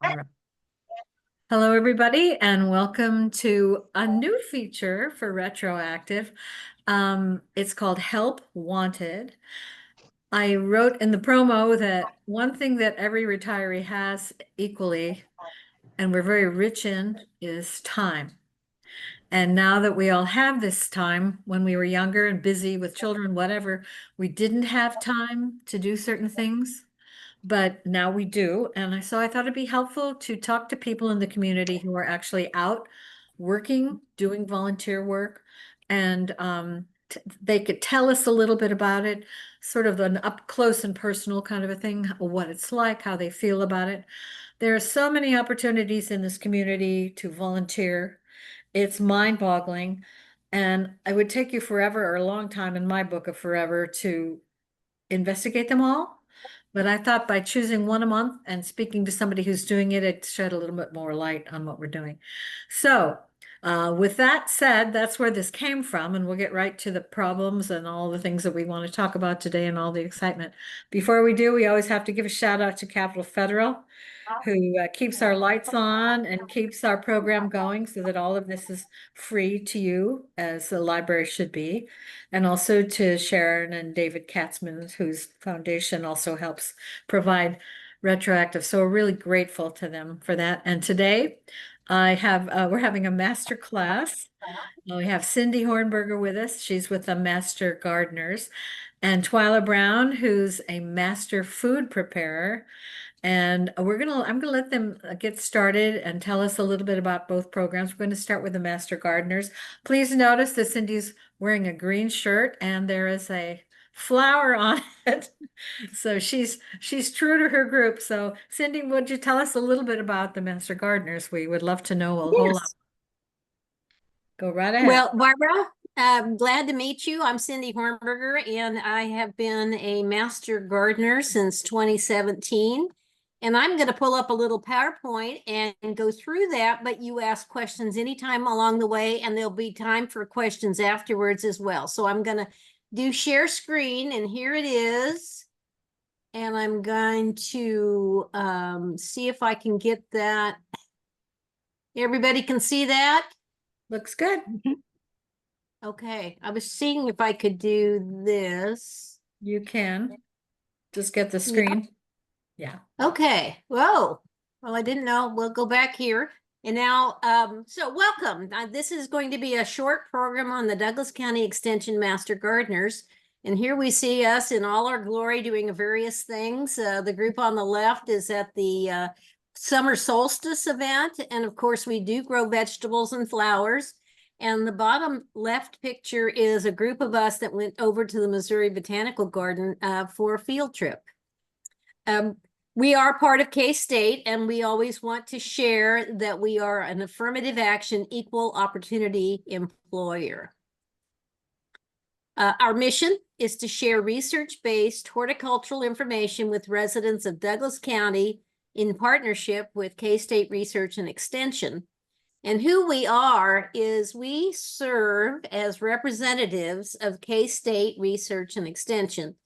All right. Hello, everybody, and welcome to a new feature for Retroactive. It's called Help Wanted. I wrote in the promo that one thing that every retiree has equally, and we're very rich in, is time. And now that we all have this time, when we were younger and busy with children, whatever, we didn't have time to do certain things. But now we do. And so I thought it'd be helpful to talk to people in the community who are actually out working, doing volunteer work. And they could tell us a little bit about it, sort of an up close and personal kind of a thing, what it's like, how they feel about it. There are so many opportunities in this community to volunteer. It's mind-boggling. And it would take you forever or a long time in my book of forever to investigate them all. But I thought by choosing one a month and speaking to somebody who's doing it, it shed a little bit more light on what we're doing. So with that said, that's where this came from, and we'll get right to the problems and all the things that we want to talk about today and all the excitement. Before we do, we always have to give a shout out to Capital Federal, who keeps our lights on and keeps our program going so that all of this is free to you, as the library should be. And also to Sharon and David Katzman, whose foundation also helps provide Retroactive. So we're really grateful to them for that. And today we're having a master class. We have Cindy Hornberger with us. She's with the Master Gardeners, and Twyla Brown, who's a master food preparer. And I'm gonna let them get started and tell us a little bit about both programs. We're going to start with the Master Gardeners. Please notice that Cindy's wearing a green shirt and there is a flower on it. So she's true to her group. So Cindy, would you tell us a little bit about the Master Gardeners? We would love to know a whole lot. Yes. Go right ahead. Well, Barbara, I'm glad to meet you. I'm Cindy Hornberger, and I have been a master gardener since 2017. And I'm going to pull up a little PowerPoint and go through that, but you ask questions anytime along the way, and there'll be time for questions afterwards as well. So I'm going to do share screen, and here it is. And I'm going to see if I can get that. Everybody can see that? Looks good. Okay, I was seeing if I could do this. You can just get the Yeah. screen. Yeah. Okay, whoa. Well, I didn't know. We'll go back here. And now, so welcome. This is going to be a short program on the Douglas County Extension Master Gardeners. And here we see us in all our glory doing various things. The group on the left is at the summer solstice event. And of course, we do grow vegetables and flowers. And the bottom left picture is a group of us that went over to the Missouri Botanical Garden for a field trip. We are part of K-State, and we always want to share that we are an affirmative action, equal opportunity employer. Our mission is to share research-based horticultural information with residents of Douglas County in partnership with K-State Research and Extension. And who we are is we serve as representatives of K-State Research and Extension.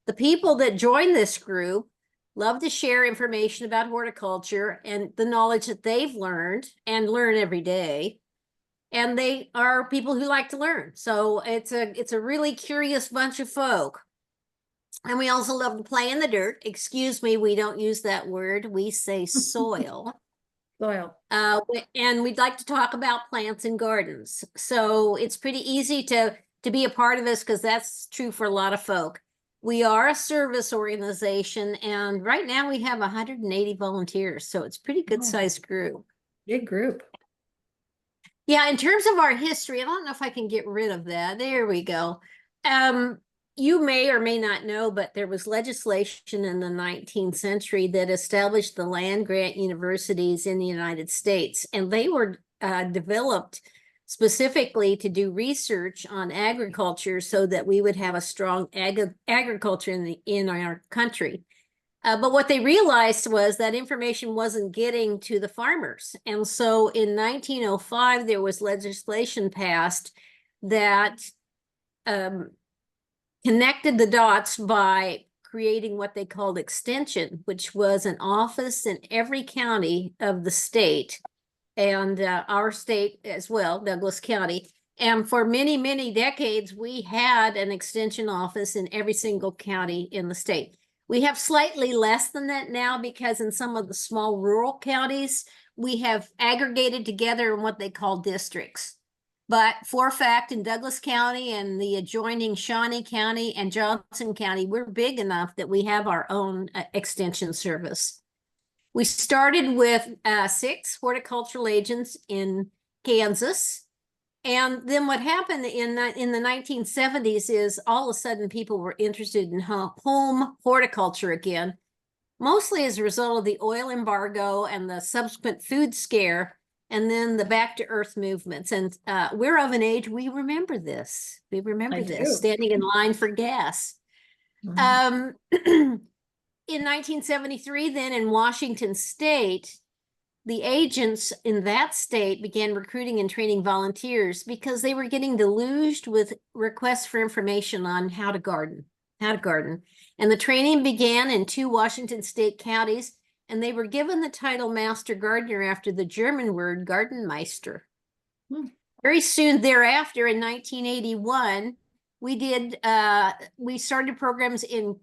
The people that join this group love to share information about horticulture and the knowledge that they've learned and learn every day. And they are people who like to learn. So it's a really curious bunch of folk. And we also love to play in the dirt. Excuse me, we don't use that word. We say soil. Soil. And we'd like to talk about plants and gardens. So it's pretty easy to be a part of this because that's true for a lot of folk. We are a service organization, and right now we have 180 volunteers, so it's a pretty good sized group. Big group. Yeah, in terms of our history, I don't know if I can get rid of that. There we go. You may or may not know, but there was legislation in the 19th century that established the land grant universities in the United States, and they were developed specifically to do research on agriculture so that we would have a strong agriculture in our country. But what they realized was that information wasn't getting to the farmers. And so in 1905, there was legislation passed that connected the dots by creating what they called Extension, which was an office in every county of the state, and our state as well, Douglas County. And for many, many decades, we had an Extension office in every single county in the state. We have slightly less than that now because in some of the small rural counties, we have aggregated together in what they call districts. But for a fact, in Douglas County and the adjoining Shawnee County and Johnson County, we're big enough that we have our own Extension service. We started with 6 horticultural agents in Kansas. And then what happened in the 1970s is all of a sudden people were interested in home horticulture again, mostly as a result of the oil embargo and the subsequent food scare, and then the back to earth movements. And we're of an age, we remember this. We remember this, standing in line for gas. In 1973, then in Washington State, the agents in that state began recruiting and training volunteers because they were getting deluged with requests for information on how to garden. And the training began in 2 Washington State counties, and they were given the title Master Gardener after the German word Gartenmeister. Very soon thereafter, in 1981, we started programs in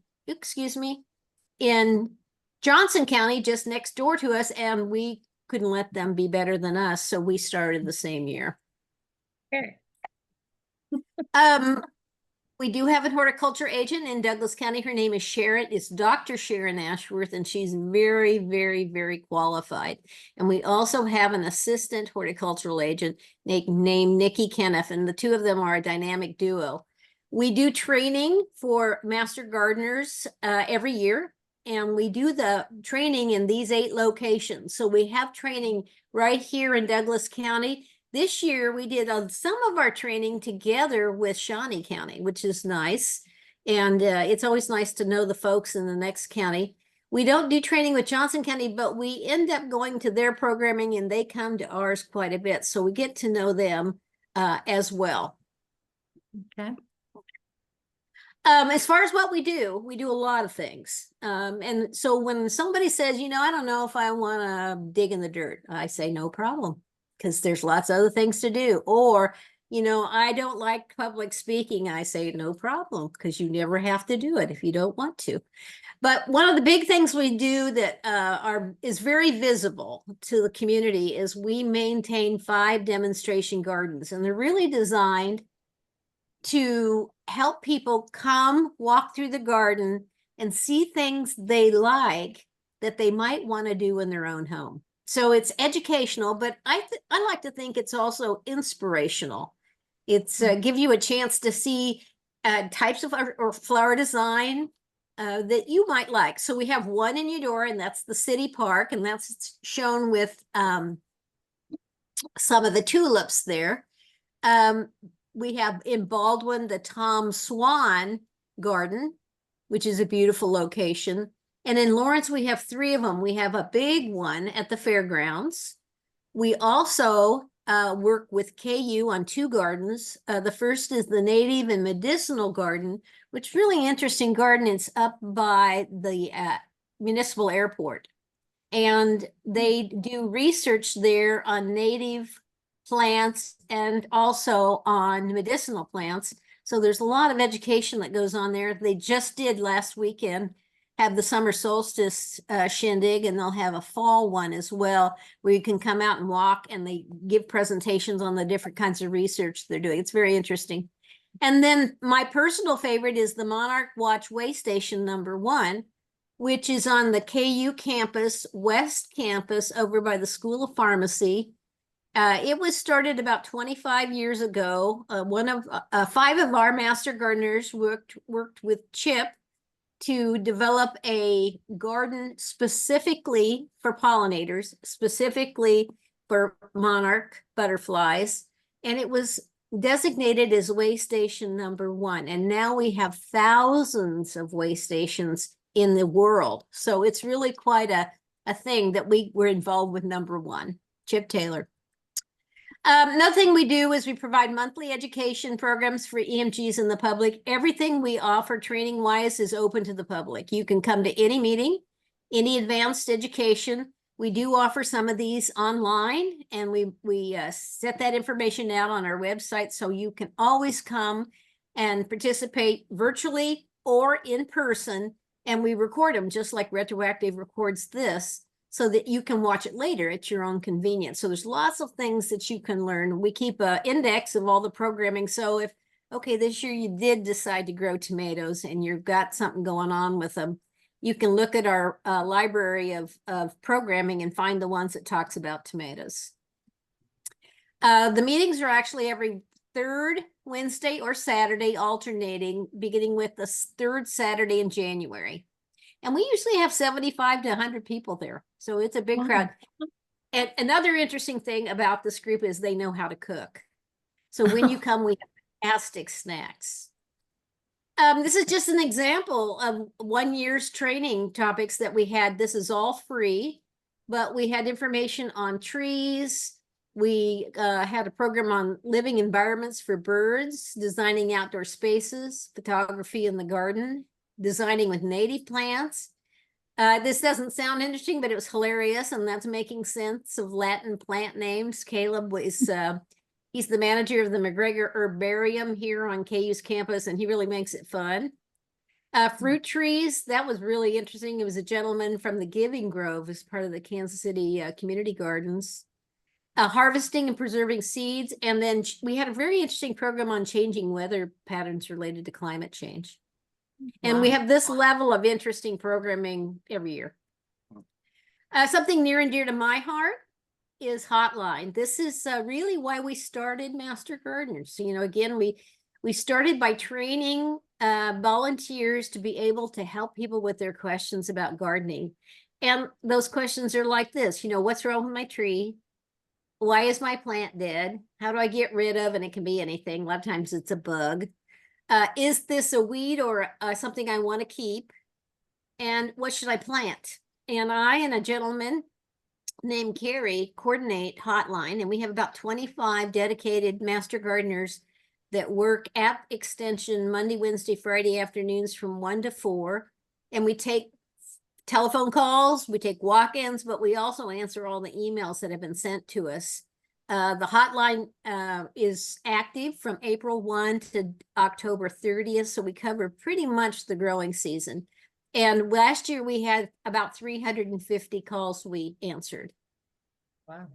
Johnson County, just next door to us, and we couldn't let them be better than us, so we started the same year. Okay. We do have a horticulture agent in Douglas County. Her name is Sharon. It's Dr. Sharon Ashworth, and she's very, very, very qualified. And we also have an assistant horticultural agent named Nikki Kenneth, and the 2 of them are a dynamic duo. We do training for master gardeners every year. And we do the training in these 8 locations. So we have training right here in Douglas County. This year, we did some of our training together with Shawnee County, which is nice. And it's always nice to know the folks in the next county. We don't do training with Johnson County, but we end up going to their programming and they come to ours quite a bit. So we get to know them as well. Okay. As far as what we do a lot of things. And so when somebody says, I don't know if I want to dig in the dirt, I say, no problem, because there's lots of other things to do. Or, I don't like public speaking. I say, no problem, because you never have to do it if you don't want to. But one of the big things we do that is very visible to the community is we maintain 5 demonstration gardens, and they're really designed to help people come walk through the garden and see things they like that they might want to do in their own home. So it's educational, but I like to think it's also inspirational. It's give you a chance to see types of or flower design that you might like. So we have one in Eudora, and that's the city park, and that's shown with some of the tulips there. We have in Baldwin the Tom Swan Garden, which is a beautiful location. And in Lawrence, we have 3 of them. We have a big one at the fairgrounds. We also work with KU on 2 gardens. The first is the Native and Medicinal Garden, which is really interesting garden. It's up by the municipal airport. And they do research there on native plants and also on medicinal plants. So there's a lot of education that goes on there. They just did last weekend have the summer solstice shindig, and they'll have a fall one as well, where you can come out and walk, and they give presentations on the different kinds of research they're doing. It's very interesting. And then my personal favorite is the Monarch Watch Way Station #1, which is on the KU campus, West Campus, over by the School of Pharmacy. It was started about 25 years ago. 5 of our master gardeners worked with Chip to develop a garden specifically for pollinators, specifically for monarch butterflies. And it was designated as way station #1. And now we have thousands of way stations in the world. So it's really quite a thing that we were involved with #1. Chip Taylor. Another thing we do is we provide monthly education programs for EMGs and the public. Everything we offer training wise is open to the public. You can come to any meeting, any advanced education. We do offer some of these online, and we set that information out on our website, so you can always come and participate virtually or in person. And we record them just like Retroactive records this, so that you can watch it later at your own convenience. So there's lots of things that you can learn. We keep an index of all the programming. So if, okay, this year you did decide to grow tomatoes and you've got something going on with them, you can look at our library of programming and find the ones that talks about tomatoes. The meetings are actually every third Wednesday or Saturday, alternating, beginning with the third Saturday in January. And we usually have 75 to 100 people there. So it's a big crowd. And another interesting thing about this group is they know how to cook. So when you come, we have fantastic snacks. This is just an example of 1 year's training topics that we had. This is all free, but we had information on trees. We had a program on living environments for birds, designing outdoor spaces, photography in the garden, designing with native plants. This doesn't sound interesting, but it was hilarious, and that's making sense of Latin plant names. Caleb was, he's the manager of the McGregor Herbarium here on KU's campus, and he really makes it fun. Fruit trees, that was really interesting. It was a gentleman from the Giving Grove as part of the Kansas City Community Gardens. Harvesting and preserving seeds, and then we had a very interesting program on changing weather patterns related to climate change. And we have this level of interesting programming every year. Something near and dear to my heart is Hotline. This is really why we started Master Gardeners. You know, again, we started by training volunteers to be able to help people with their questions about gardening. And those questions are like this, you know, what's wrong with my tree? Why is my plant dead? How do I get rid of? And it can be anything. A lot of times it's a bug. Is this a weed or something I want to keep? And what should I plant? And I and a gentleman named Carrie coordinate Hotline, and we have about 25 dedicated Master Gardeners that work at Extension Monday, Wednesday, Friday afternoons from 1 to 4. And we take telephone calls, we take walk-ins, but we also answer all the emails that have been sent to us. The hotline is active from April 1 to October 30th, so we cover pretty much the growing season. And last year we had about 350 calls we answered. Wow.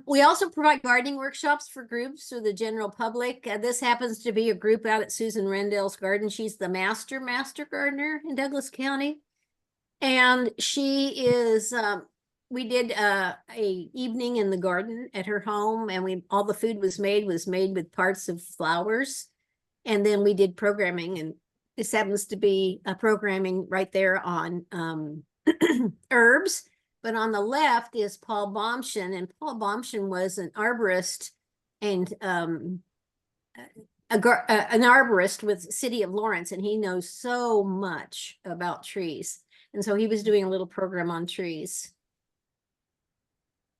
We also provide gardening workshops for groups for the general public. This happens to be a group out at Susan Rendell's garden. She's the master gardener in Douglas County. And she is, we did a evening in the garden at her home, and all the food was made with parts of flowers. And then we did programming, and this happens to be a programming right there on herbs. But on the left is Paul Baumschen, and Paul Baumschen was an arborist and an arborist with City of Lawrence, and he knows so much about trees. And so he was doing a little program on trees.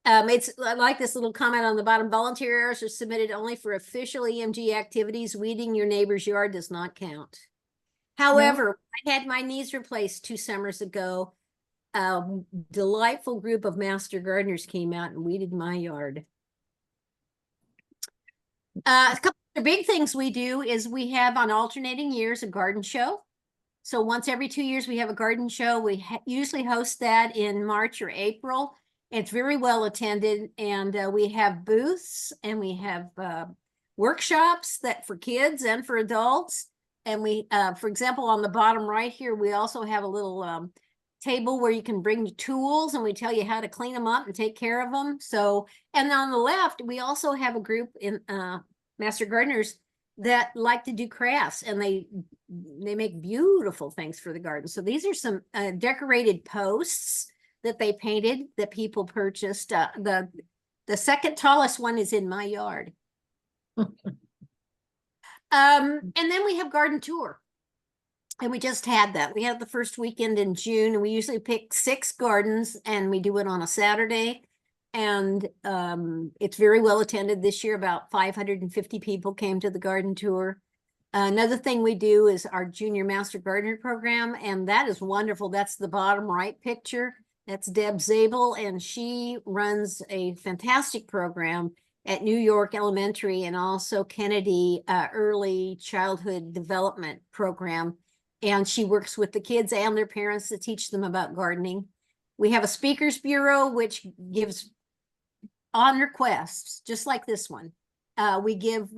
It's like this little comment on the bottom. Volunteer hours are submitted only for official EMG activities. Weeding your neighbor's yard does not count. However, I had my knees replaced 2 summers ago. A delightful group of master gardeners came out and weeded my yard. A couple of big things we do is we have on alternating years a garden show. So once every 2 years we have a garden show. We usually host that in March or April. It's very well attended, and we have booths, and we have workshops that for kids and for adults. And we, for example, on the bottom right here, we also have a little table where you can bring tools, and we tell you how to clean them up and take care of them. So, and on the left, we also have a group in Master Gardeners that like to do crafts, and they make beautiful things for the garden. So these are some decorated posts that they painted that people purchased. The second tallest one is in my yard. And then we have garden tour. And we just had that. We had the first weekend in June, and we usually pick 6 gardens, and we do it on a Saturday. And it's very well attended this year. About 550 people came to the garden tour. Another thing we do is our Junior Master Gardener program, and that is wonderful. That's the bottom right picture. That's Deb Zabel, and she runs a fantastic program at New York Elementary and also Kennedy Early Childhood Development Program. And she works with the kids and their parents to teach them about gardening. We have a speakers bureau, which gives on requests, just like this one. We give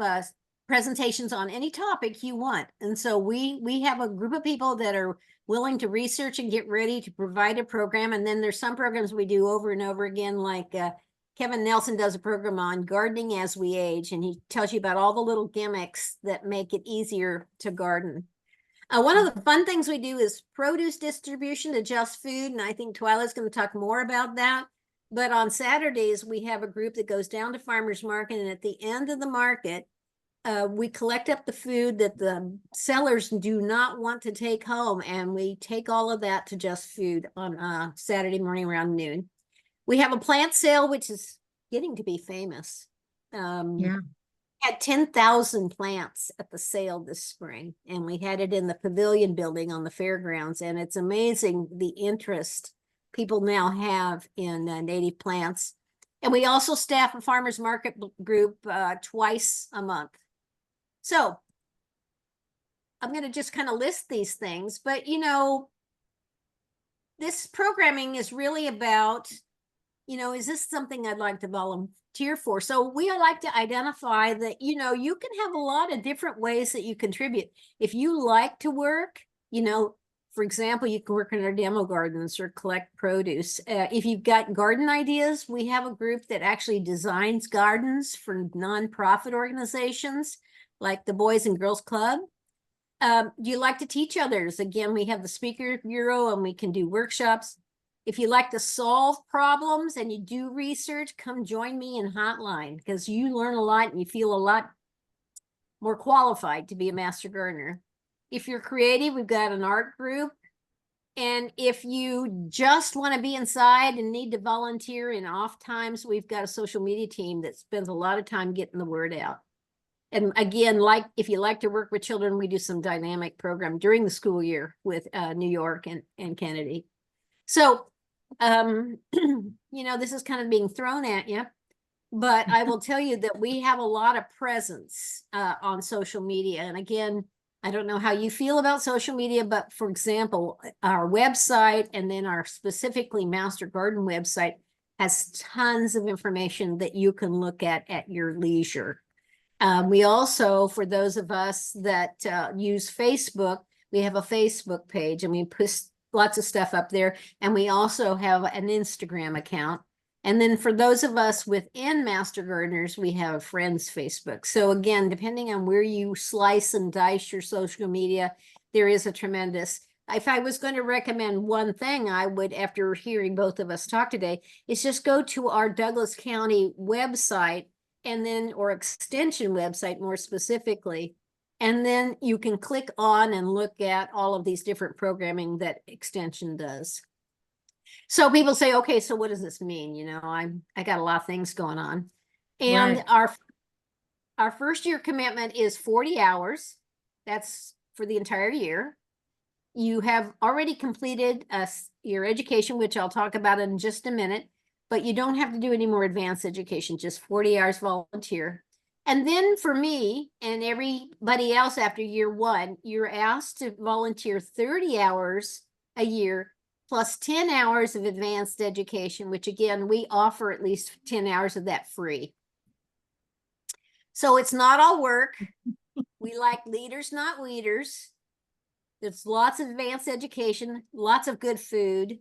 presentations on any topic you want. And so we have a group of people that are willing to research and get ready to provide a program. And then there's some programs we do over and over again, like Kevin Nelson does a program on gardening as we age, and he tells you about all the little gimmicks that make it easier to garden. One of the fun things we do is produce distribution to Just Food, and I think Twyla's going to talk more about that. But on Saturdays, we have a group that goes down to farmers market, and at the end of the market, we collect up the food that the sellers do not want to take home, and we take all of that to Just Food on Saturday morning around noon. We have a plant sale, which is getting to be famous. Yeah. Had 10,000 plants at the sale this spring, and we had it in the pavilion building on the fairgrounds, and it's amazing the interest people now have in native plants. And we also staff a farmers market group twice a month. So I'm going to just kind of list these things, but you know, this programming is really about, you know, is this something I'd like to volunteer for? So we like to identify that, you know, you can have a lot of different ways that you contribute. If you like to work, you know, for example, you can work in our demo gardens or collect produce. If you've got garden ideas, we have a group that actually designs gardens for nonprofit organizations like the Boys and Girls Club. Do you like to teach others? Again, we have the speaker bureau and we can do workshops. If you like to solve problems and you do research, come join me in Hotline, because you learn a lot and you feel a lot more qualified to be a master gardener. If you're creative, we've got an art group. And if you just want to be inside and need to volunteer in off times, we've got a social media team that spends a lot of time getting the word out. And again, like if you like to work with children, we do some dynamic program during the school year with New York and Kennedy. So, you know, this is kind of being thrown at you, but I will tell you that we have a lot of presence on social media. And again, I don't know how you feel about social media, but for example, our website and then our specifically Master Garden website has tons of information that you can look at your leisure. We also, for those of us that use Facebook, we have a Facebook page and we post lots of stuff up there. And we also have an Instagram account. And then for those of us within Master Gardeners, we have Friends Facebook. So again, depending on where you slice and dice your social media, there is a tremendous, if I was going to recommend one thing, I would, after hearing both of us talk today, is just go to our Douglas County website and then, or extension website more specifically, and then you can click on and look at all of these different programming that extension does. So people say, okay, so what does this mean? You know, I got a lot of things going on. And Right. our first year commitment is 40 hours. That's for the entire year. You have already completed your education, which I'll talk about in just a minute, but you don't have to do any more advanced education, just 40 hours volunteer. And then for me and everybody else after year one, you're asked to volunteer 30 hours a year plus 10 hours of advanced education, which again, we offer at least 10 hours of that free. So it's not all work. We like leaders, not weeders. There's lots of advanced education, lots of good food.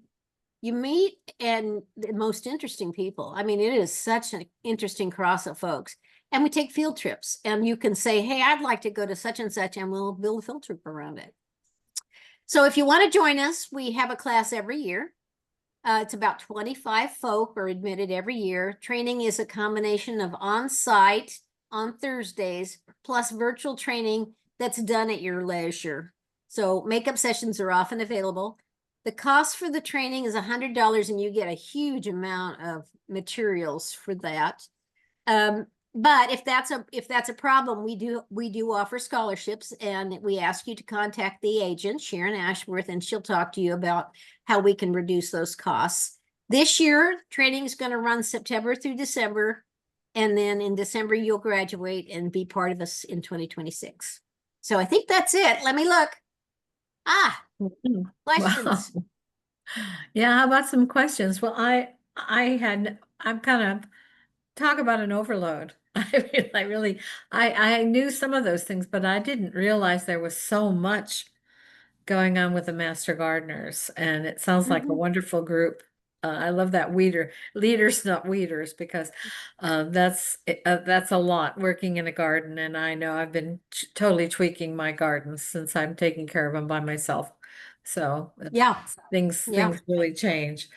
You meet and the most interesting people. I mean, it is such an interesting cross of folks. And we take field trips and you can say, hey, I'd like to go to such and such, and we'll build a field trip around it. So if you want to join us, we have a class every year. It's about 25 folk are admitted every year. Training is a combination of on-site on Thursdays plus virtual training that's done at your leisure. So makeup sessions are often available. The cost for the training is $100 and you get a huge amount of materials for that. But if that's a problem, we do offer scholarships, and we ask you to contact the agent, Sharon Ashworth, and she'll talk to you about how we can reduce those costs. This year, training is going to run September through December, and then in December you'll graduate and be part of us in 2026. So I think that's it. Let me look. Mhm. Questions. Wow. Yeah, how about some questions? Well, I'm kind of talk about an overload. I knew some of those things, but I didn't realize there was so much going on with the Master Gardeners, and it sounds like a Mhm. wonderful group. I love that leaders, not weeders, because that's a lot working in a garden, and I know I've been totally tweaking my gardens since I'm taking care of them by myself. So Yeah, yeah. things really change.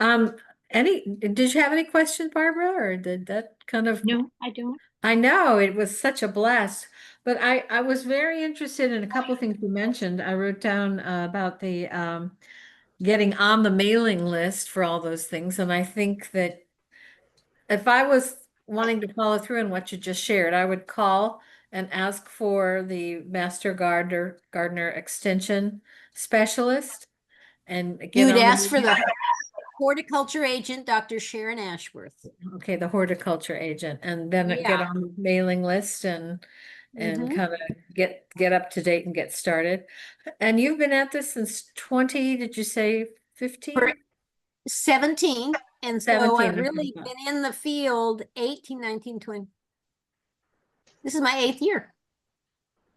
Um, did you have any questions, Barbara, or did that kind of? No, I don't. I know it was such a blast, but I was very interested in a couple of things you mentioned. I wrote down about the getting on the mailing list for all those things, and I think that if I was wanting to follow through on what you just shared, I would call and ask for the Master Gardener Extension Specialist and You get would on ask the for the horticulture agent, Dr. Sharon Ashworth. okay, the horticulture agent, and then get Yeah. on the mailing list and Mhm. kind of get up to date and get started. And you've been at this since 20, did you say 15? 17. And so 17. I've really been in the field 18, 19, 20. This is my 8th year.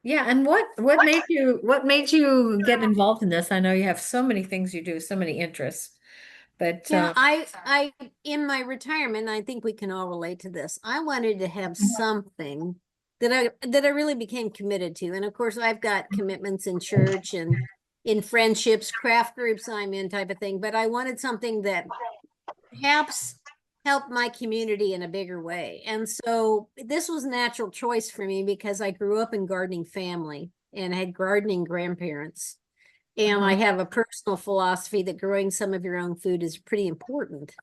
Yeah, and what made you get involved in this? I know you have so many things you do, so many interests, but Yeah, I in my retirement, I think we can all relate to this. I wanted to have something that I really became committed to. And of course, I've got commitments in church and in friendships, craft groups I'm in, type of thing. But I wanted something that perhaps help my community in a bigger way. And so this was a natural choice for me because I grew up in gardening family and had gardening grandparents. And I have a personal philosophy that growing some of your own food is pretty important.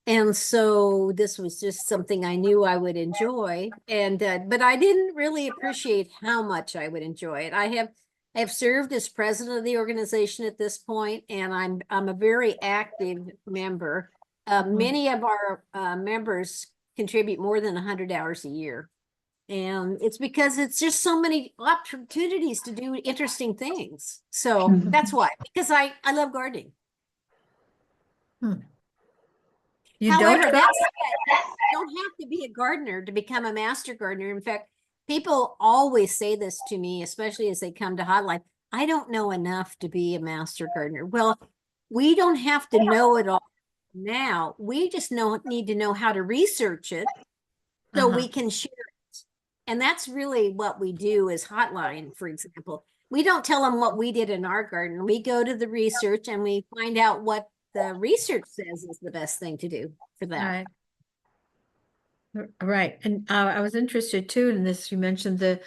And so this was just something I knew I would enjoy. And but I didn't really appreciate how much I would enjoy it. I have served as president of the organization at this point, and I'm a very active member. Many of our members contribute more than 100 hours a year. And it's because it's just so many opportunities to do interesting things. So that's why, because I love gardening. you don't However, go? that's you don't have to be a gardener to become a master gardener. In fact, people always say this to me, especially as they come to Hotline. I don't know enough to be a master gardener. Well, we don't have to know it all now. We just need to know how to research it so we can share it. And that's really what we do as Hotline, for example. We don't tell them what we did in our garden. We go to the research and we find out what the research says is the best thing to do for that. Right. Right. And I was interested too in this. You mentioned the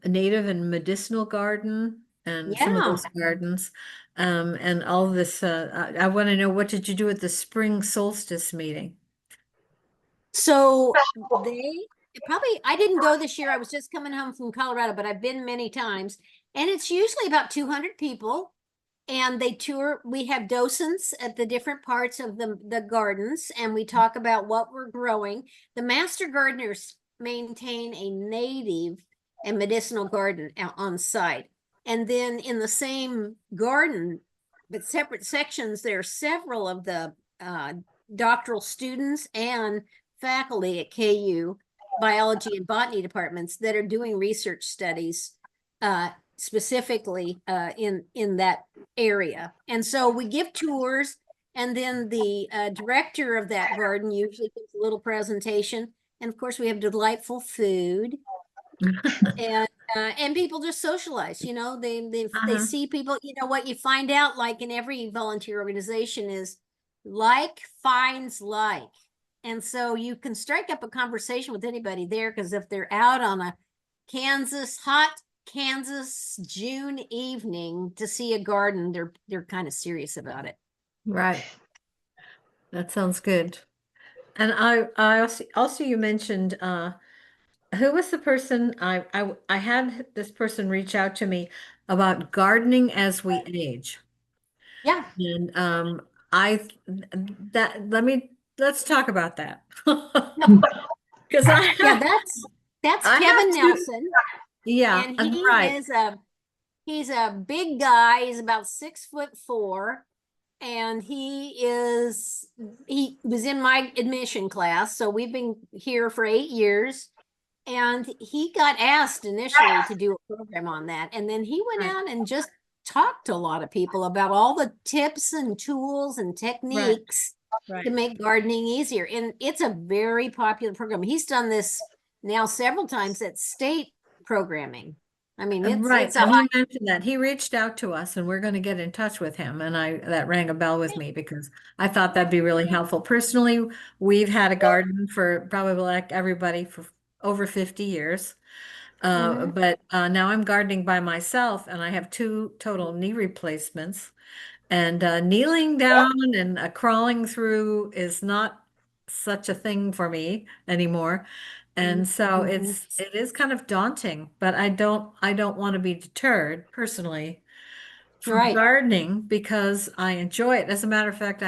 native and medicinal garden and some of Yeah. those gardens. And all this, I want to know, what did you do at the spring solstice meeting? So I didn't go this year. I was just coming home from Colorado, but I've been many times. And it's usually about 200 people. And they tour, we have docents at the different parts of the gardens, and we talk about what we're growing. The master gardeners maintain a native and medicinal garden on site. And then in the same garden, but separate sections, there are several of the doctoral students and faculty at KU biology and botany departments that are doing research studies specifically in that area. And so we give tours, and then the director of that garden usually gives a little presentation. And of course, we have delightful food, and people just socialize. You know, they see people. You know, what you find out, like in every volunteer organization, is like finds like. And so you can strike up a conversation with anybody there, because if they're out on a Kansas hot Kansas June evening to see a garden, they're kind of serious about it. Right. That sounds good. And I also you mentioned who was the person I had this person reach out to me about gardening as we age. Yeah. And I that let's talk about that. Because Yeah, that's I have Kevin two, Nelson, yeah, and I'm he right. is he's a big guy. He's about 6'4", and he was in my admission class, so we've been here for 8 years. And he got asked initially to do a program on that, and then he went Right, out and just talked to a lot of people about all the tips and tools and right, techniques to right. make gardening easier. And it's a very popular program. He's done this now several times at state programming. I mean, Right, it's a and high. he mentioned that he reached out to us and we're going to get in touch with him. And that rang a bell with me because I thought that'd be really helpful. Personally, we've had a garden for probably like everybody for over 50 years. Mhm. But now I'm gardening by myself and I have two total knee replacements. And kneeling down and crawling through is not such a thing for me anymore. And so Mhm. it is kind of daunting, but I don't want to be deterred personally from Right. gardening because I enjoy it. As a matter of fact,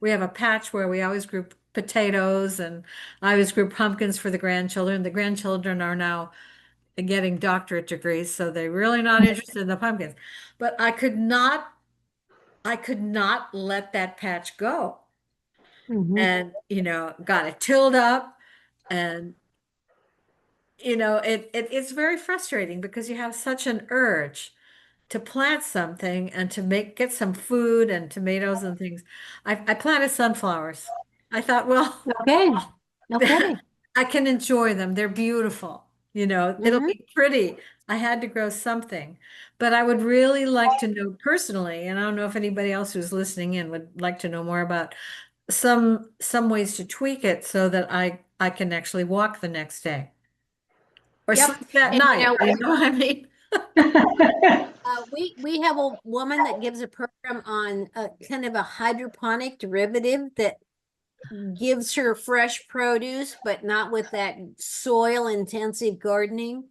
we have a patch where we always grew potatoes and I always grew pumpkins for the grandchildren. The grandchildren are now getting doctorate degrees, so they're really not interested in the pumpkins. But I could not let that patch go. Mhm. And, got it tilled up and, it's very frustrating because you have such an urge to plant something and to get some food and tomatoes and things. I planted sunflowers. I thought, well, Okay. Okay. I can enjoy them. They're beautiful. It'll Mhm. be pretty. I had to grow something, but I would really like to know personally, and I don't know if anybody else who's listening in would like to know more about some ways to tweak it so that I can actually walk the next day or Yep. sleep that And night. You know what I mean? we have a woman that gives a program on a kind of a hydroponic derivative that gives her fresh produce, but not with that soil intensive gardening.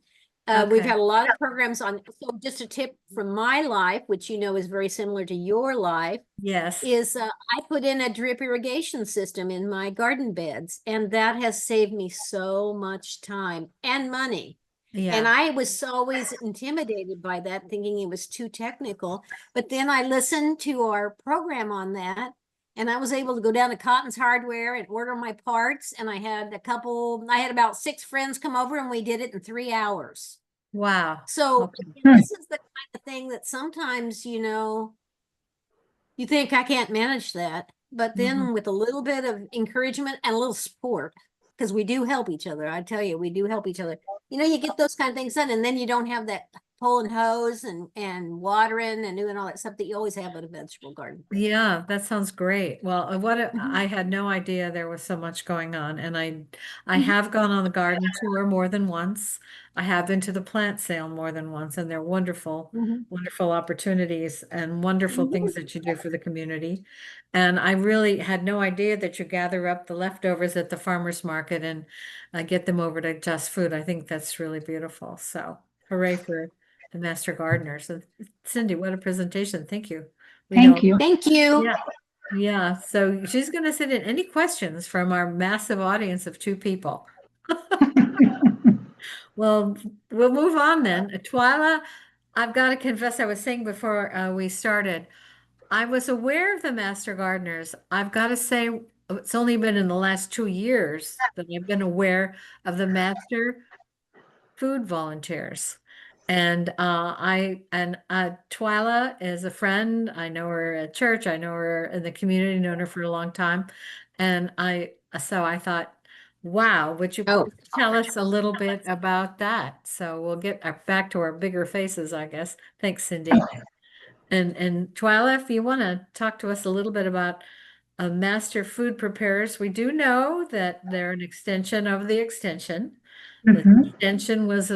We've Okay. had a lot of programs on. So just a tip from my life, which is very similar to your life, Yes. is I put in a drip irrigation system in my garden beds, and that has saved me so much time and money. And Yeah. I was always intimidated by that, thinking it was too technical. But then I listened to our program on that, and I was able to go down to Cotton's Hardware and order my parts. And I had about 6 friends come over, and we did it in 3 hours. Wow. So Okay. this is the kind of thing that sometimes, you think I can't manage that. But Mhm. then with a little bit of encouragement and a little support, because we do help each other. I tell you, we do help each other. You get those kind of things done, and then you don't have that pulling hose and watering and doing all that stuff that you always have at a vegetable garden. Yeah, that sounds great. Well, Mhm. I had no idea there was so much going on, and I Mhm. have gone on the garden tour more than once. I have been to the plant sale more than once, and they're wonderful, Mhm. wonderful opportunities and wonderful things Mhm. that you do for the community. And I really had no idea that you gather up the leftovers at the farmers market and get them over to Just Food. I think that's really beautiful. So hooray for the master gardeners. And Cindy, what a presentation. Thank you. We Thank know. you. Thank you. Yeah, yeah. So she's going to sit in any questions from our massive audience of two people. Well, we'll move on then. Twyla, I've got to confess, I was saying before we started, I was aware of the Master Gardeners. I've got to say, it's only been in the last 2 years that I've been aware of the Master Food Volunteers. And Twyla is a friend. I know her at church. I know her in the community, known her for a long time. And so I thought, wow, would you Oh, please tell us a little bit about that? So we'll get back to our bigger faces, I guess. Thanks, Cindy. And Twyla, if you want to talk to us a little bit about master food preparers, we do know that they're an extension of the extension. The Mhm. extension was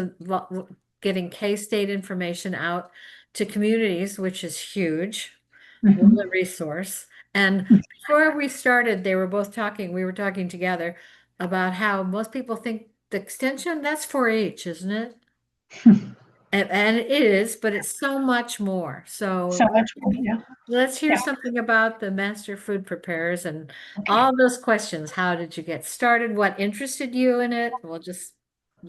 getting K-State information out to communities, which is huge. Mhm. What a resource. And before we started, they were both talking, we were talking together about how most people think the extension, that's 4-H, isn't it? And it is, but it's so much more. So So much more, yeah. let's hear Yeah. something about the Master Food Preparers and Okay. all those questions. How did you get started? What interested you in it? We'll just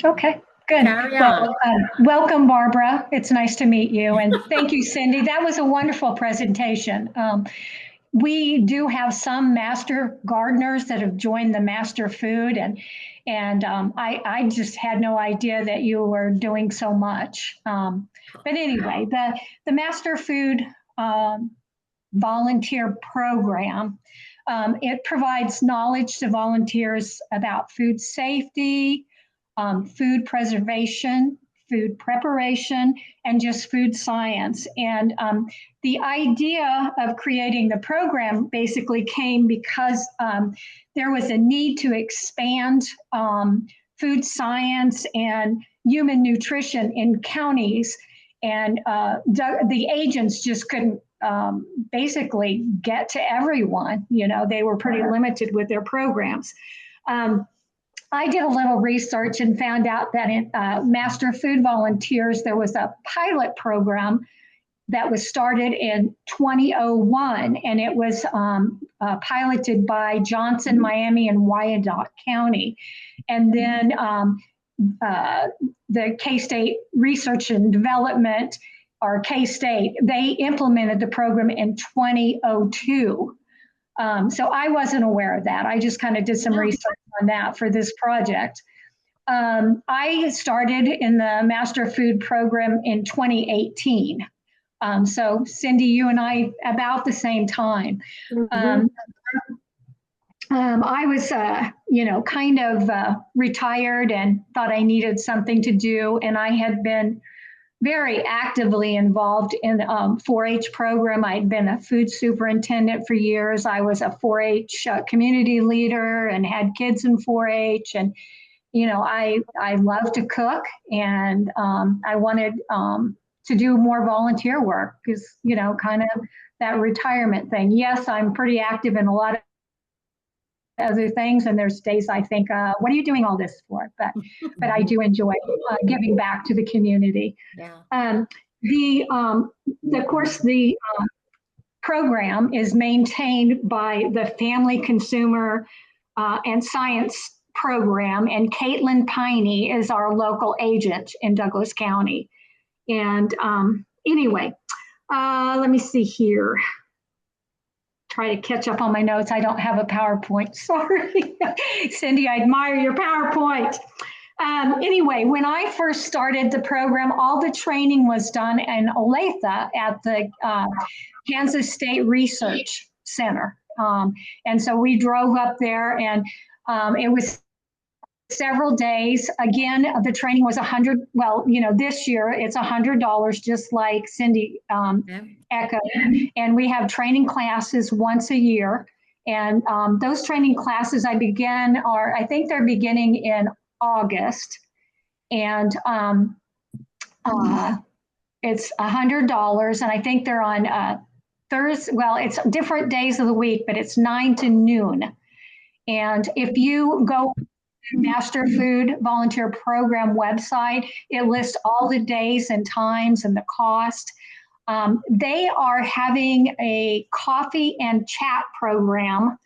Okay, good. carry on. Well, welcome, Barbara. It's nice to meet you. And thank you, Cindy. That was a wonderful presentation. We do have some master gardeners that have joined the Master Food, and I just had no idea that you were doing so much. But anyway, the Master Food volunteer program, it provides knowledge to volunteers about food safety, food preservation, food preparation, and just food science. And the idea of creating the program basically came because there was a need to expand food science and human nutrition in counties. And the agents just couldn't basically get to everyone. You know, they were pretty limited with their programs. I did a little research and found out that in Master Food Volunteers, there was a pilot program that was started in 2001, and it was piloted by Johnson, Miami, and Wyandotte County. And then the K-State Research and Development, or K-State, they implemented the program in 2002. So I wasn't aware of that. I just kind of did some research on that for this project. I started in the Master Food Program in 2018. So Cindy, you and I about the same time. I was, kind of retired and thought I needed something to do, and I had been very actively involved in 4-H program. I'd been a food superintendent for years. I was a 4-H community leader and had kids in 4-H. And, I love to cook, and I wanted to do more volunteer work because, kind of that retirement thing. Yes, I'm pretty active in a lot of other things, and there's days I think, what are you doing all this for? But I do enjoy giving back to the community. Yeah. Of course, the program is maintained by the Family Consumer and Science Program, and Caitlin Piney is our local agent in Douglas County. And anyway, let me see here. Try to catch up on my notes. I don't have a PowerPoint. Sorry. Cindy, I admire your PowerPoint. Anyway, when I first started the program, all the training was done in Olathe at the Kansas State Research Center. And so we drove up there, and it was several days. Again, the training was this year it's $100, just like Cindy echoed. And we have training classes once a year. And those training classes I think they're beginning in August. And it's $100. And I think they're on Thursday. Well, it's different days of the week, but it's 9 to noon. And if you go Master Food Volunteer Program website, it lists all the days and times and the cost. They are having a coffee and chat program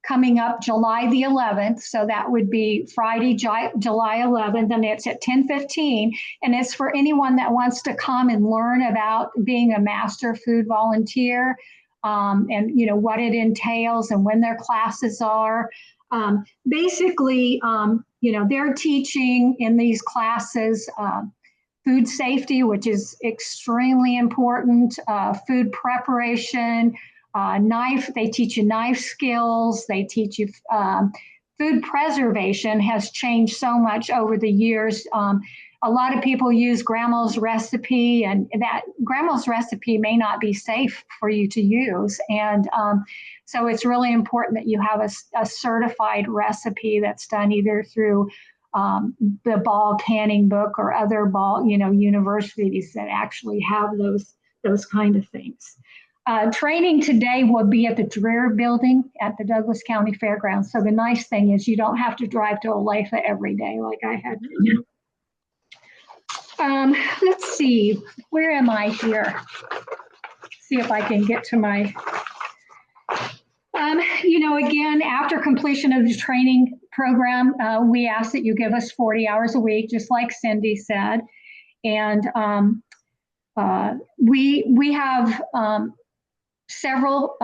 coming up July the 11th. So that would be Friday, July 11th, and it's at 10:15. And it's for anyone that wants to come and learn about being a Master Food Volunteer, and what it entails and when their classes are. Basically, they're teaching in these classes food safety, which is extremely important, food preparation, they teach you knife skills, they teach you food preservation has changed so much over the years. A lot of people use grandma's recipe, and that grandma's recipe may not be safe for you to use. And so it's really important that you have a certified recipe that's done either through the Ball Canning Book or other universities that actually have those kind of things. Training today will be at the Dreher Building at the Douglas County Fairgrounds. So the nice thing is you don't have to drive to Olathe every day like I had to do. Let's see, where am I here? See if I can get to my, again, after completion of the training program, we ask that you give us 40 hours a week, just like Cindy said. And we have several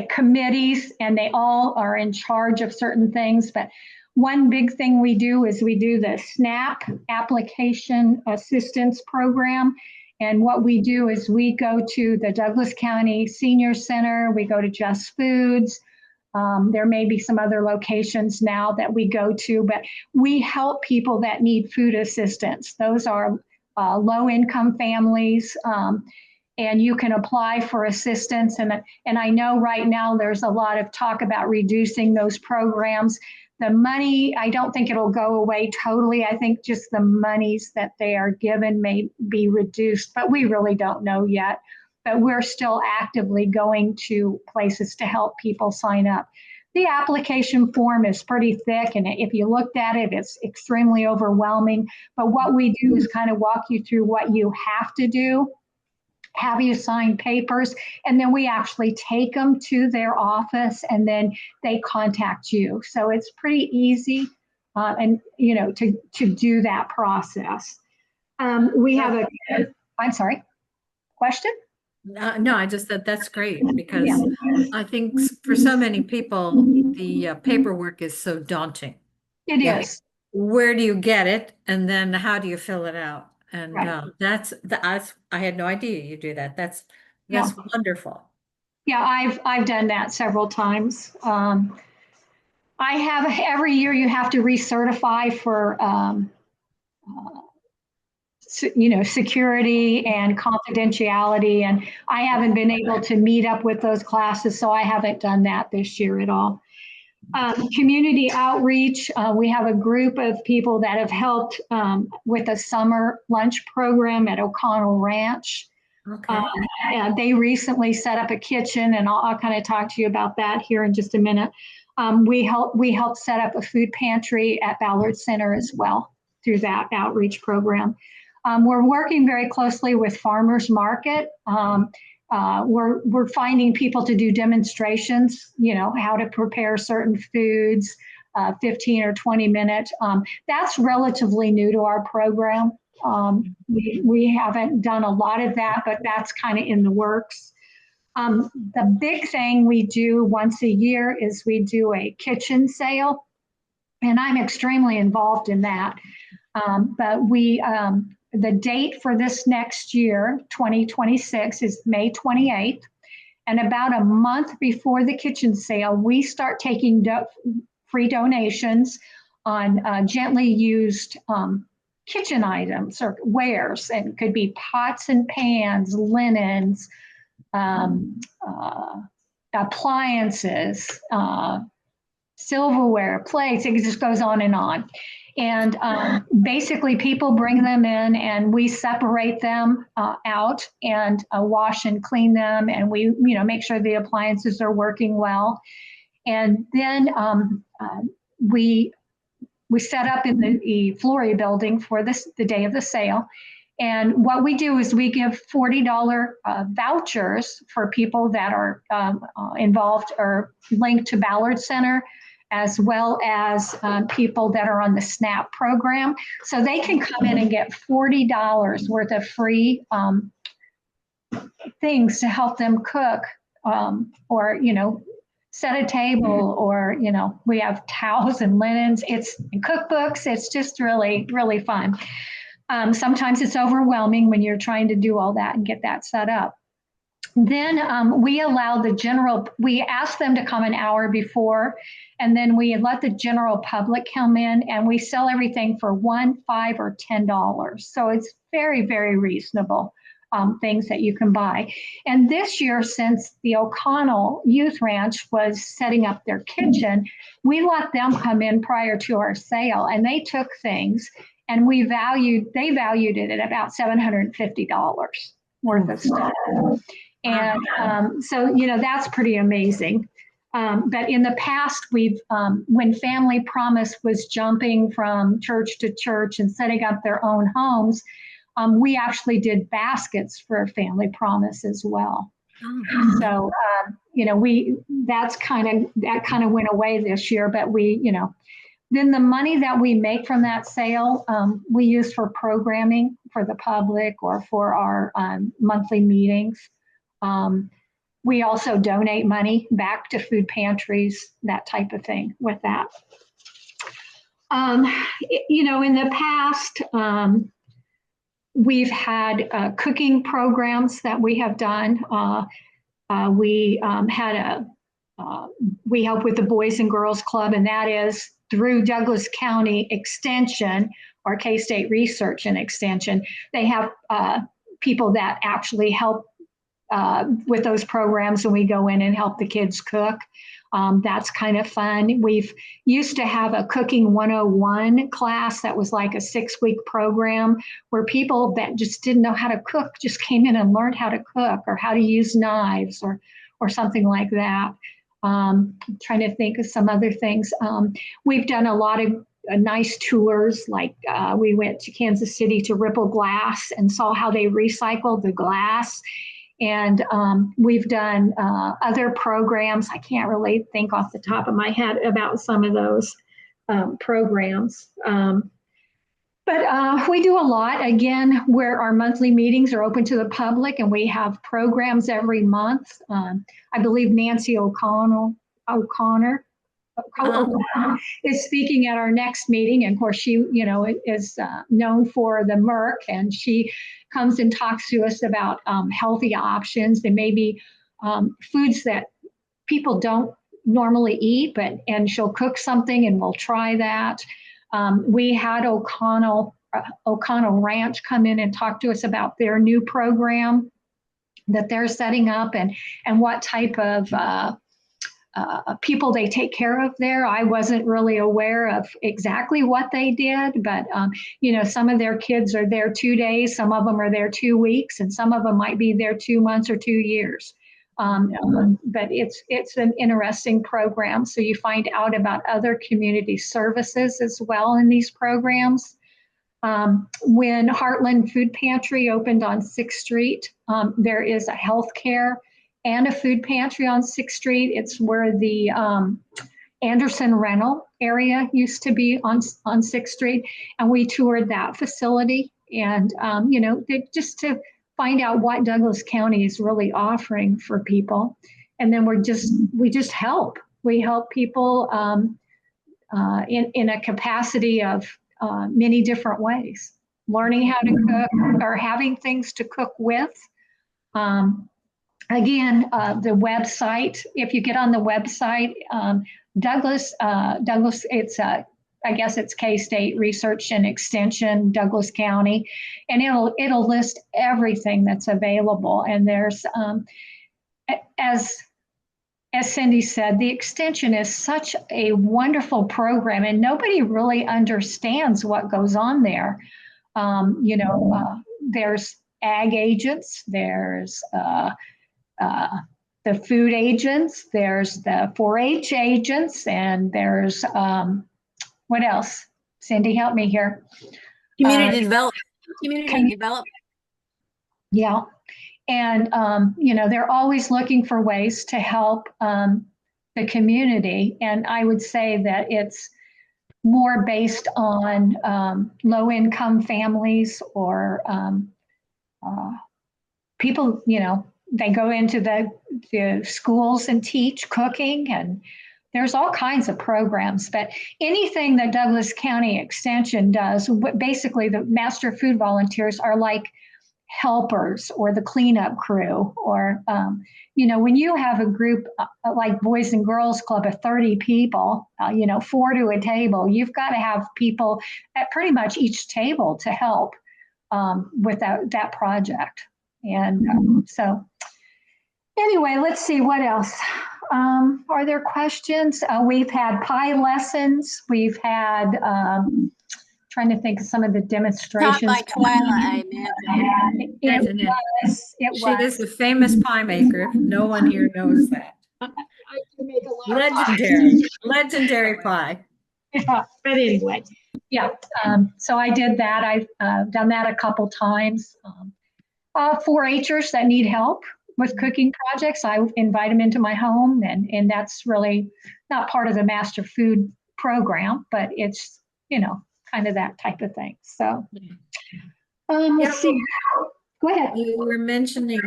committees, and they all are in charge of certain things. But one big thing we do is we do the SNAP Application Assistance Program. And what we do is we go to the Douglas County Senior Center, we go to Just Foods. There may be some other locations now that we go to, but we help people that need food assistance. Those are low-income families, and you can apply for assistance. And I know right now there's a lot of talk about reducing those programs. The money, I don't think it'll go away totally. I think just the monies that they are given may be reduced, but we really don't know yet. But we're still actively going to places to help people sign up. The application form is pretty thick, and if you looked at it, it's extremely overwhelming. But what we do is kind of walk you through what you have to do, have you sign papers, and then we actually take them to their office, and then they contact you. So it's pretty easy, to do that process. We have I'm sorry, question? No, I just said that's great because Yeah. I think for so many people, the paperwork is so daunting. It Yeah. is. Where do you get it? And then how do you fill it out? And Right. I had no idea you do that. That's Yeah. wonderful. Yeah, I've done that several times. I have every year you have to recertify for security and confidentiality, and I haven't been able to meet up with those classes, so I haven't done that this year at all. Community outreach, we have a group of people that have helped with a summer lunch program at O'Connell Ranch. Okay. They recently set up a kitchen, and I'll kind of talk to you about that here in just a minute. We helped set up a food pantry at Ballard Center as well through that outreach program. We're working very closely with Farmers Market. We're finding people to do demonstrations, how to prepare certain foods, 15 or 20 minutes. That's relatively new to our program. We haven't done a lot of that, but that's kind of in the works. The big thing we do once a year is we do a kitchen sale, and I'm extremely involved in that. But the date for this next year, 2026, is May 28th. And about a month before the kitchen sale, we start taking free donations on gently used kitchen items or wares, and it could be pots and pans, linens, appliances, silverware, plates. It just goes on and on. And basically people bring them in, and we separate them out and wash and clean them, and we make sure the appliances are working well. And then we set up in the Flory building for the day of the sale. And what we do is we give $40 vouchers for people that are involved or linked to Ballard Center, as well as people that are on the SNAP program. So they can come in and get $40 worth of free things to help them cook, or set a table, or we have towels and linens. It's cookbooks. It's just really, really fun. Sometimes it's overwhelming when you're trying to do all that and get that set up. Then we ask them to come an hour before, and then we let the general public come in, and we sell everything for $1, $5, or $10. So it's very, very reasonable. things that you can buy. And this year, since the O'Connell Youth Ranch was setting up their kitchen, we let them come in prior to our sale, and they took things, and they valued it at about $750 worth of stuff. And so, that's pretty amazing. But in the past, when Family Promise was jumping from church to church and setting up their own homes, we actually did baskets for Family Promise as well. So, that kind of went away this year, but then the money that we make from that sale, we use for programming for the public or for our monthly meetings. We also donate money back to food pantries, that type of thing with that. In the past, we've had cooking programs that we have done. We help with the Boys and Girls Club, and that is through Douglas County Extension or K-State Research and Extension. They have people that actually help with those programs, and we go in and help the kids cook. That's kind of fun. We've used to have a Cooking 101 class that was like a 6-week program where people that just didn't know how to cook just came in and learned how to cook or how to use knives or something like that. Trying to think of some other things. We've done a lot of nice tours, like we went to Kansas City to Ripple Glass and saw how they recycled the glass. And we've done other programs. I can't really think off the top of my head about some of those programs. But we do a lot, again, where our monthly meetings are open to the public, and we have programs every month. I believe Nancy O'Connor is speaking at our next meeting. And of course, she, is known for the Merck, and she comes and talks to us about healthy options. There may be foods that people don't normally eat, and she'll cook something and we'll try that. We had O'Connell Ranch come in and talk to us about their new program that they're setting up and what type of people they take care of there. I wasn't really aware of exactly what they did, but some of their kids are there 2 days, some of them are there 2 weeks, and some of them might be there 2 months or 2 years. But it's an interesting program. So you find out about other community services as well in these programs. When Heartland Food Pantry opened on 6th Street, there is a healthcare and a food pantry on 6th Street. It's where the Anderson rental area used to be on 6th Street. And we toured that facility and, just to find out what Douglas County is really offering for people. And then we just help. We help people in a capacity of many different ways, learning how to cook or having things to cook with. Again, the website, if you get on the website, Douglas, I guess it's K-State Research and Extension, Douglas County, and it'll list everything that's available. And there's, as Cindy said, the extension is such a wonderful program, and nobody really understands what goes on there. There's ag agents, there's the food agents, there's the 4-H agents, and there's what else? Cindy, help me here. Community development. Yeah. And, they're always looking for ways to help the community. And I would say that it's more based on low-income families or people, they go into the schools and teach cooking, and there's all kinds of programs. But anything that Douglas County Extension does, basically the Master Food Volunteers are like helpers or the cleanup crew, or when you have a group like Boys and Girls Club of 30 people, 4 to a table, you've got to have people at pretty much each table to help with that project. And so anyway, let's see what else. Are there questions? We've had pie lessons. We've had, trying to think of some of the Taught demonstrations. by Twyla, I imagine. It She is was. a famous pie maker. No one here knows that. I can make a lot of pies. Legendary pie. Yeah, but anyway, yeah. So I did that. I've done that a couple times. 4-Hers that need help with cooking projects, I invite them into my home, and that's really not part of the Master Food program, but it's, kind of that type of thing. So let's see. Go ahead. You were mentioning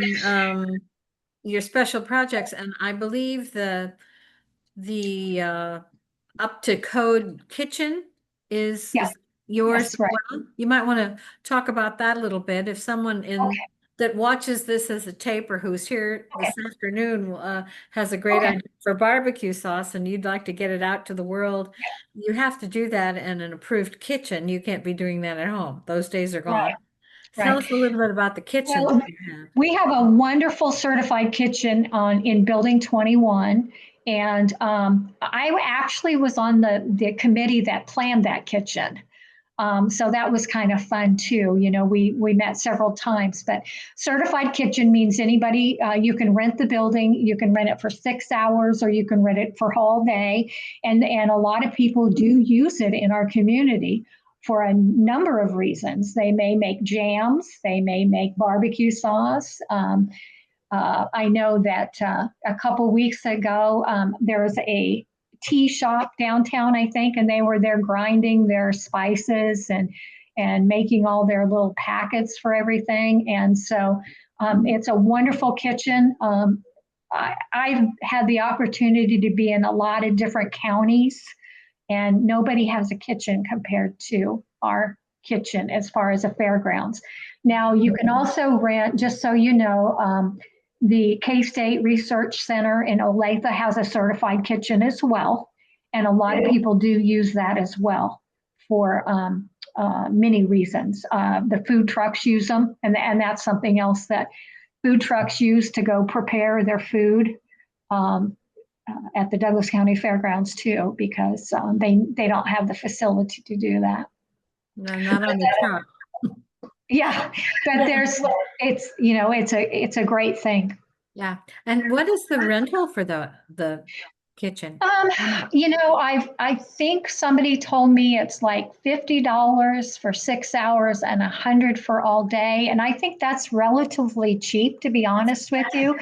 your special projects, and I believe the up to code kitchen is Yeah. yours Yes, as right. well. You might want to talk about that a little bit. If someone that watches this as a tape or who's here this afternoon has a great idea for barbecue sauce and you'd like to get it out to the world, you have to do that in an approved kitchen. You can't be doing that at home. Those days are gone. Right. Tell us a little bit about the kitchen. Well, we have a wonderful certified kitchen in Building 21. And I actually was on the committee that planned that kitchen. So that was kind of fun too. We met several times, but certified kitchen means anybody, you can rent the building, you can rent it for 6 hours or you can rent it for all day. And a lot of people do use it in our community for a number of reasons. They may make jams, they may make barbecue sauce. I know that a couple weeks ago, there was a tea shop downtown, I think, and they were there grinding their spices and making all their little packets for everything. And so it's a wonderful kitchen. I've had the opportunity to be in a lot of different counties, and nobody has a kitchen compared to our kitchen as far as a fairgrounds. Now, you can also rent, just so you know, the K-State Research Center in Olathe has a certified kitchen as well. And a lot of people do use that as well for many reasons. The food trucks use them, and that's something else that food trucks use to go prepare their food at the Douglas County Fairgrounds too, because they don't have the facility to do that. No, not on the truck. Yeah, but it's a great thing. Yeah. And what is the rental for the kitchen? I think somebody told me it's like $50 for 6 hours and $100 for all day, and I think that's relatively cheap, to be honest with you.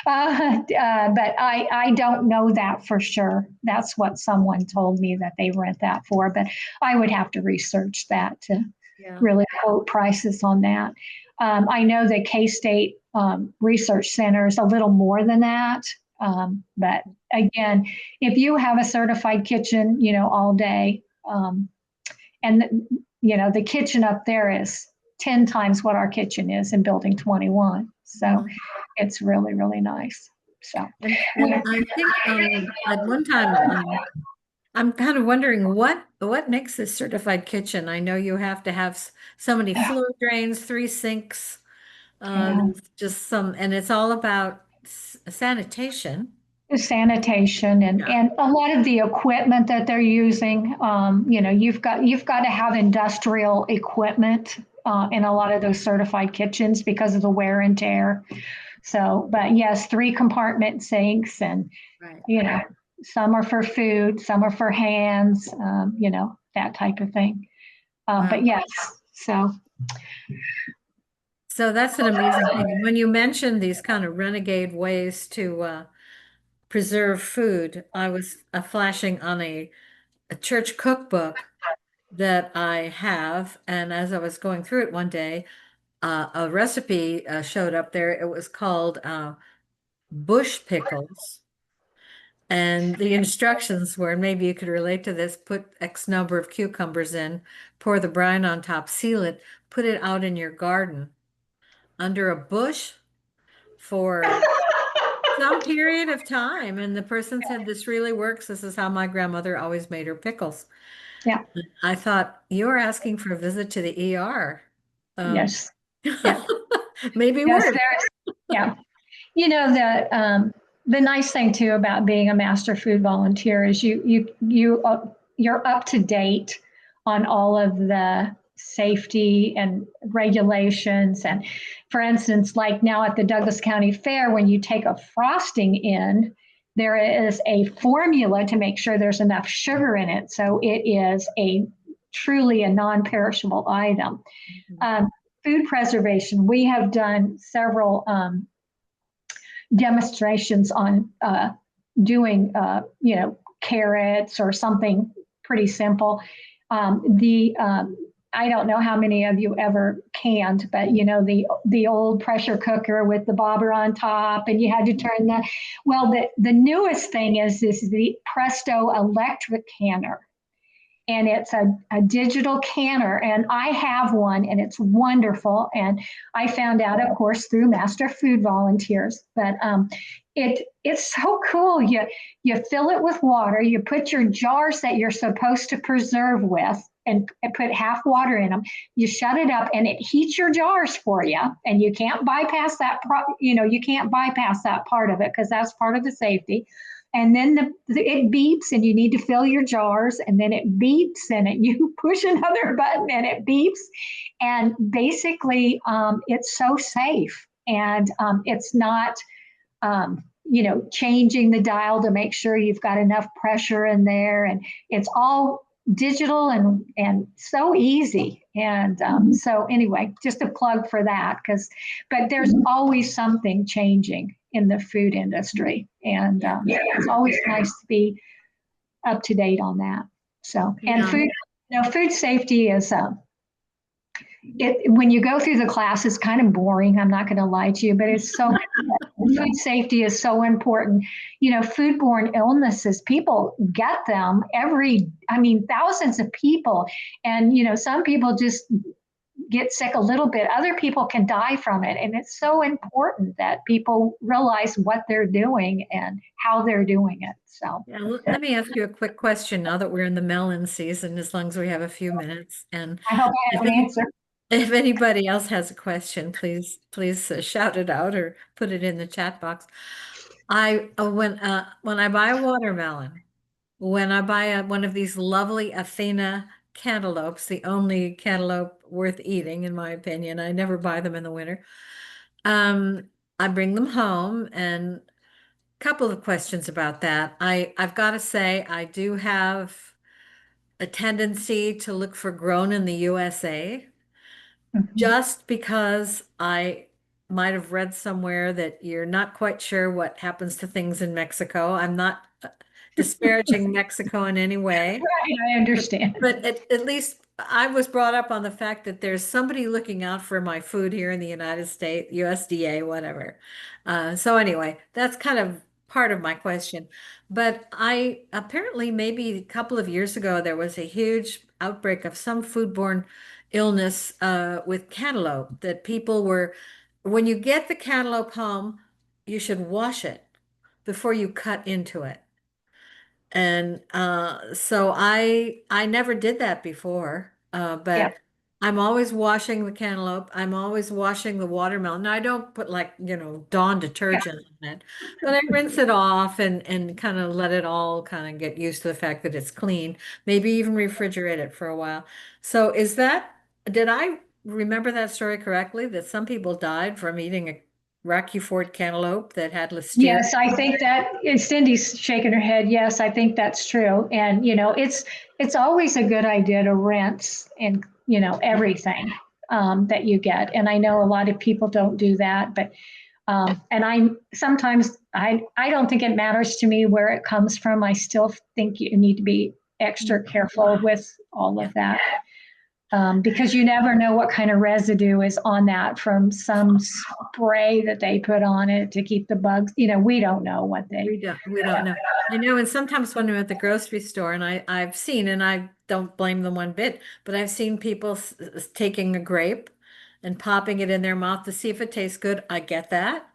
But I don't know that for sure. That's what someone told me that they rent that for, but I would have to research that to really quote prices on that. I know the K-State Research Center is a little more than that. But again, if you have a certified kitchen, all day, and the kitchen up there is 10 times what our kitchen is in Building 21. So it's really, really nice. So I think at one time, I'm kind of wondering what makes this certified kitchen. I know you have to have so many floor drains, 3 sinks, just some, and it's all about sanitation. Sanitation and a lot of the equipment that they're using. You've got to have industrial equipment in a lot of those certified kitchens because of the wear and tear. So, but yes, 3 compartment sinks, and some are for food, some are for hands, that type of thing. But yes, so that's an amazing thing. When you mentioned these kind of renegade ways to preserve food, I was flashing on a church cookbook that I have, and as I was going through it one day, a recipe showed up there. It was called bush pickles, and the instructions were, and maybe you could relate to this: put X number of cucumbers in, pour the brine on top, seal it, put it out in your garden under a bush for some period of time. And the person said, this really works. This is how my grandmother always made her pickles. Yeah. I thought, you're asking for a visit to the ER. Yes. Yeah. Maybe Yes, worse. yeah. You know, the nice thing too about being a master food volunteer is you're up to date on all of the safety and regulations. And for instance, like now at the Douglas County Fair, when you take a frosting in, there is a formula to make sure there's enough sugar in it. So it is a truly a non-perishable item. Um, Food preservation, we have done several demonstrations on doing, carrots or something pretty simple. I don't know how many of you ever canned, but the old pressure cooker with the bobber on top, and you had to turn the. Well, the newest thing is the Presto electric canner, and it's a digital canner, and I have one, and it's wonderful. And I found out, of course, through Master Food Volunteers, but it's so cool. You fill it with water, you put your jars that you're supposed to preserve with, and put half water in them. You shut it up, and it heats your jars for you, and you can't bypass that. You can't bypass that part of it because that's part of the safety. And then it beeps, and you need to fill your jars, and then it beeps, and you push another button, and it beeps. And basically, it's so safe, and it's not, changing the dial to make sure you've got enough pressure in there, and it's all digital and so easy. And so anyway, just a plug for that, but there's always something changing in the food industry, and it's always nice to be up to date on that. So, and food safety is when you go through the class, it's kind of boring. I'm not going to lie to you, but it's so food safety is so important. Foodborne illnesses, people get them thousands of people, and some people just get sick a little bit. Other people can die from it. And it's so important that people realize what they're doing and how they're doing it. So yeah, let me ask you a quick question now that we're in the melon season, as long as we have a few minutes. And I hope I have an answer. if anybody else has a question, please shout it out or put it in the chat box. When I buy a watermelon, when I buy one of these lovely Athena cantaloupes, the only cantaloupe worth eating, in my opinion, I never buy them in the winter. I bring them home, and a couple of questions about that. I've got to say, I do have a tendency to look for grown in the USA, just because I might have read somewhere that you're not quite sure what happens to things in Mexico. I'm not disparaging Mexico in any way. Right, I understand. But at least I was brought up on the fact that there's somebody looking out for my food here in the United States, USDA, whatever. So anyway, that's kind of part of my question. But I apparently maybe a couple of years ago, there was a huge outbreak of some foodborne illness with cantaloupe that people were, when you get the cantaloupe home, you should wash it before you cut into it. And so I never did that before, Yeah. but I'm always washing the cantaloupe. I'm always washing the watermelon. Now, I don't put like, Dawn detergent on it, but I rinse it off and kind of let it all kind of get used to the fact that it's clean. Maybe even refrigerate it for a while. So did I remember that story correctly? That some people died from eating a Rocky Ford cantaloupe that had listeria? Yes, I think that Cindy's shaking her head. Yes, I think that's true. And it's always a good idea to rinse and everything that you get. And I know a lot of people don't do that, but and I don't think it matters to me where it comes from. I still think you need to be extra careful with all of that. Because you never know what kind of residue is on that from some spray that they put on it to keep the bugs. We don't know what We don't know. I know, and sometimes when I'm at the grocery store, and I've seen, and I don't blame them one bit, but I've seen people taking a grape and popping it in their mouth to see if it tastes good. I get that.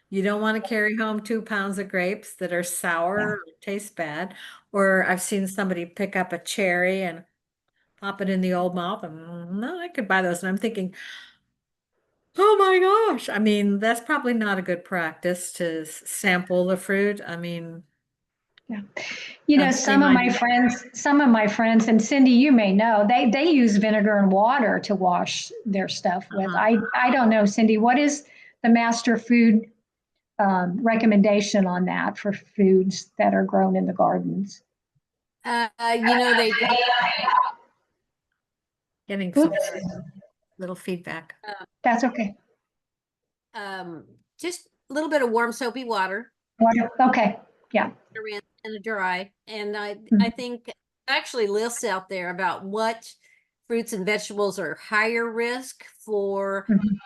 You don't want to carry home 2 pounds of grapes that are sour or taste bad. Or I've seen somebody pick up a cherry and pop it in the old mouth. And no, I could buy those. And I'm thinking, Oh my gosh. I mean, that's probably not a good practice to sample the fruit. I mean, You know, that's some of my friends, and Cindy, you may know, they use vinegar and water to wash their stuff with. I don't know, Cindy, what is the master food recommendation on that for foods that are grown in the gardens? They getting some Oops, little feedback. that's okay. just a little bit of warm soapy water, Water, okay, yeah. a rinse and a dry. And I Mhm. think actually lists out there about what fruits and vegetables are higher risk for Mhm.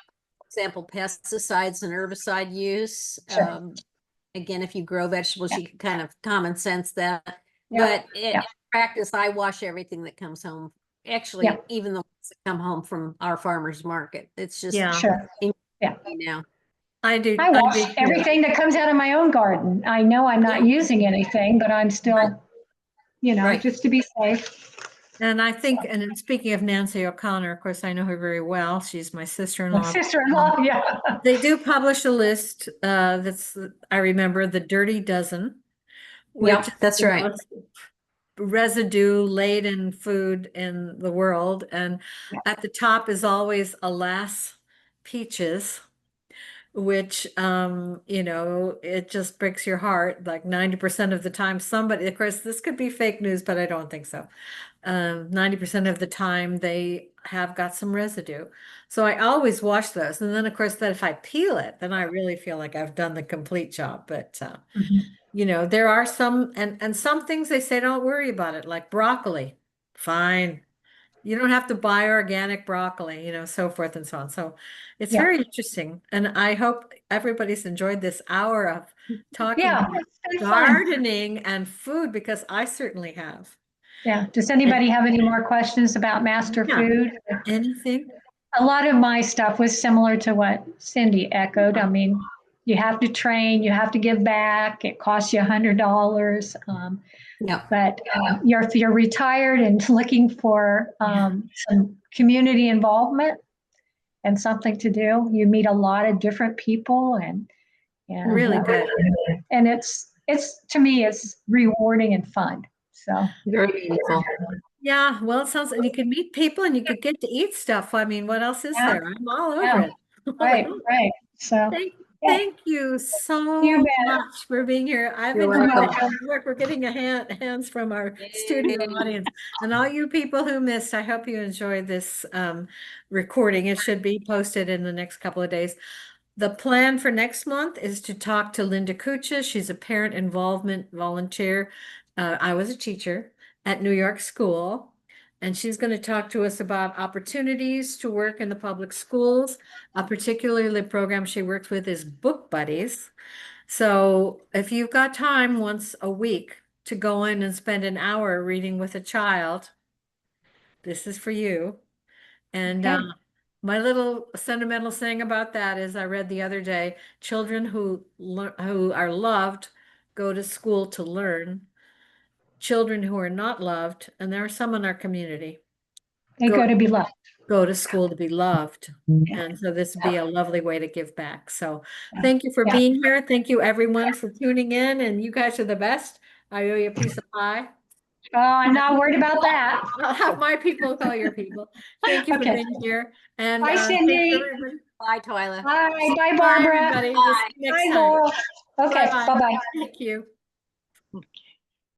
example, pesticides and herbicide use. Sure. Again, if you grow vegetables, Yeah. you can kind of common sense that. Yeah. But in practice, I wash everything that comes home. Actually, Yeah. even the ones that come home from our farmers market, it's just Yeah, Sure. Yeah. now. I do. I wash do too. everything that comes out of my own garden. I know I'm not using anything, but I'm still, Right. just to be safe. And I think, and then speaking of Nancy O'Connor, of course, I know her very well. She's my My sister-in-law. sister-in-law, yeah. They do publish a list that's, I remember, the Dirty Dozen, which Yep, that's is the right. most residue-laden food in the world. And Yeah. at the top is always Alas Peaches, which, it just breaks your heart. Like 90% of the time, somebody, of course, this could be fake news, but I don't think so. 90% of the time they have got some residue. So I always wash those. And then of course that if I peel it, then I really feel like I've done the complete job. But Mhm. there are some and some things they say don't worry about it, like broccoli. Fine. You don't have to buy organic broccoli, so forth and so on. So it's Yeah. very interesting. And I hope everybody's enjoyed this hour of talking Yeah, about it's been fun. gardening and food, because I certainly have. Yeah. Does anybody have any more questions about master Yeah. food? Anything? A lot of my stuff was similar to what Cindy echoed. I mean, you have to train, you have to give back. It costs you $100. Yep. But if you're retired and looking for some community involvement and something to do, you meet a lot of different people and Really good. And it's to me it's rewarding and fun. So Very meaningful. Yeah, well, it sounds, and you could meet people and you could get to eat stuff. I mean, what else is Yeah. there? I'm all over Yeah. it. right. So Thank you so You bet. much for being here. I've You're enjoyed the welcome. work. We're getting hands from our studio audience. And all you people who missed, I hope you enjoyed this recording. It should be posted in the next couple of days. The plan for next month is to talk to Linda Kucha. She's a parent involvement volunteer. I was a teacher at New York School, and she's going to talk to us about opportunities to work in the public schools. Particularly the program she works with is Book Buddies. So if you've got time once a week to go in and spend an hour reading with a child, this is for you. And Okay. my little sentimental thing about that is I read the other day, children who are loved go to school to learn. Children who are not loved, and there are some in our community, They go to be loved. go to school to be loved. Yeah. And so this would be a lovely way to give back. So Yeah. thank you for Yeah. being here. Thank you everyone for tuning in, and you guys are the best. I owe you a piece of pie. Oh, I'm not worried about that. I'll have my people call your people. Thank you for Okay. being here. And Bye, thanks Cindy. everybody. Bye, Twyla. Bye. Bye, Bye, Barbara. everybody. We'll see you next Bye, time. Laurel. Okay. Bye-bye. Bye-bye. Thank you.